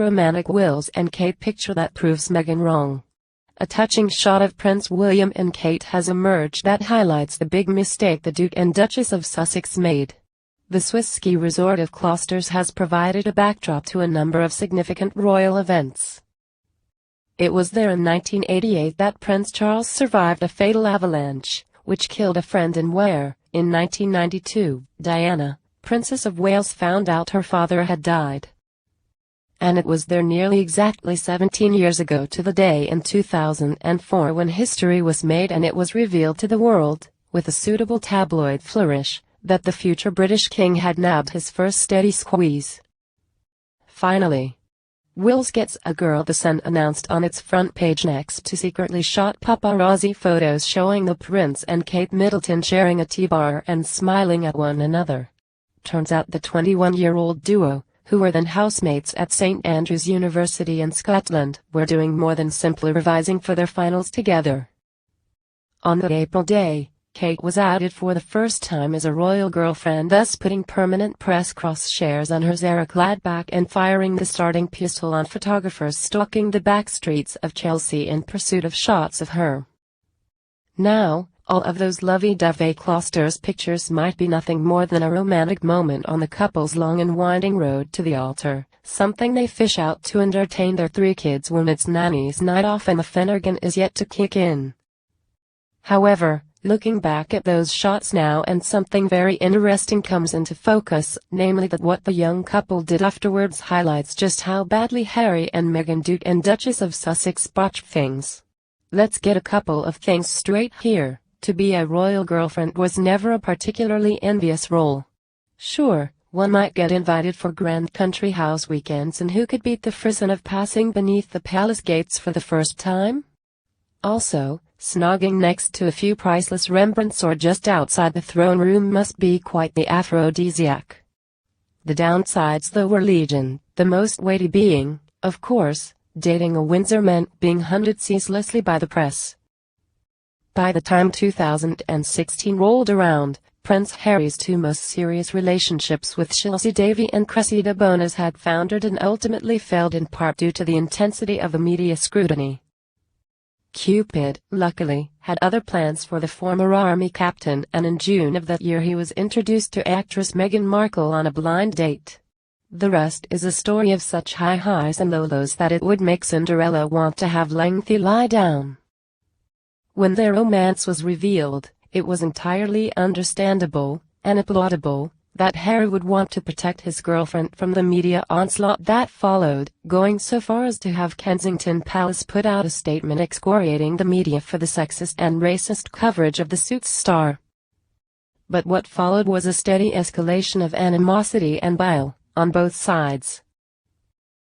romantic Wills and Kate picture that proves Meghan wrong. A touching shot of Prince William and Kate has emerged that highlights the big mistake the Duke and Duchess of Sussex made. The Swiss ski resort of Klosters has provided a backdrop to a number of significant royal events. It was there in 1988 that Prince Charles survived a fatal avalanche, which killed a friend, and where, in 1992, Diana, Princess of Wales, found out her father had died. And it was there nearly exactly 17 years ago to the day in 2004 when history was made and it was revealed to the world, with a suitable tabloid flourish, that the future British king had nabbed his first steady squeeze. Finally, Wills gets a girl, The Sun announced on its front page next to secretly shot paparazzi photos showing the Prince and Kate Middleton sharing a tea bar and smiling at one another. Turns out the 21-year-old duo, who were then housemates at St Andrews University in Scotland, were doing more than simply revising for their finals together. On that April day, Kate was outed for the first time as a royal girlfriend, thus putting permanent press cross-shares on her Zara-clad back and firing the starting pistol on photographers stalking the back streets of Chelsea in pursuit of shots of her. Now, all of those lovey-dovey Klosters pictures might be nothing more than a romantic moment on the couple's long and winding road to the altar, something they fish out to entertain their 3 kids when it's nanny's night off and the Finnegan is yet to kick in. However, looking back at those shots now, and something very interesting comes into focus, namely that what the young couple did afterwards highlights just how badly Harry and Meghan, Duke and Duchess of Sussex, botched things. Let's get a couple of things straight here. To be a royal girlfriend was never a particularly envious role. Sure, one might get invited for grand country house weekends, and who could beat the frisson of passing beneath the palace gates for the first time? Also, snogging next to a few priceless Rembrandts or just outside the throne room must be quite the aphrodisiac. The downsides though were legion, the most weighty being, of course, dating a Windsor meant being hunted ceaselessly by the press. By the time 2016 rolled around, Prince Harry's 2 most serious relationships with Chelsea Davy and Cressida Bonas had foundered and ultimately failed, in part due to the intensity of the media scrutiny. Cupid, luckily, had other plans for the former army captain, and in June of that year he was introduced to actress Meghan Markle on a blind date. The rest is a story of such high highs and low lows that it would make Cinderella want to have lengthy lie down. When their romance was revealed, it was entirely understandable, and applaudable, that Harry would want to protect his girlfriend from the media onslaught that followed, going so far as to have Kensington Palace put out a statement excoriating the media for the sexist and racist coverage of the Suits star. But what followed was a steady escalation of animosity and bile, on both sides.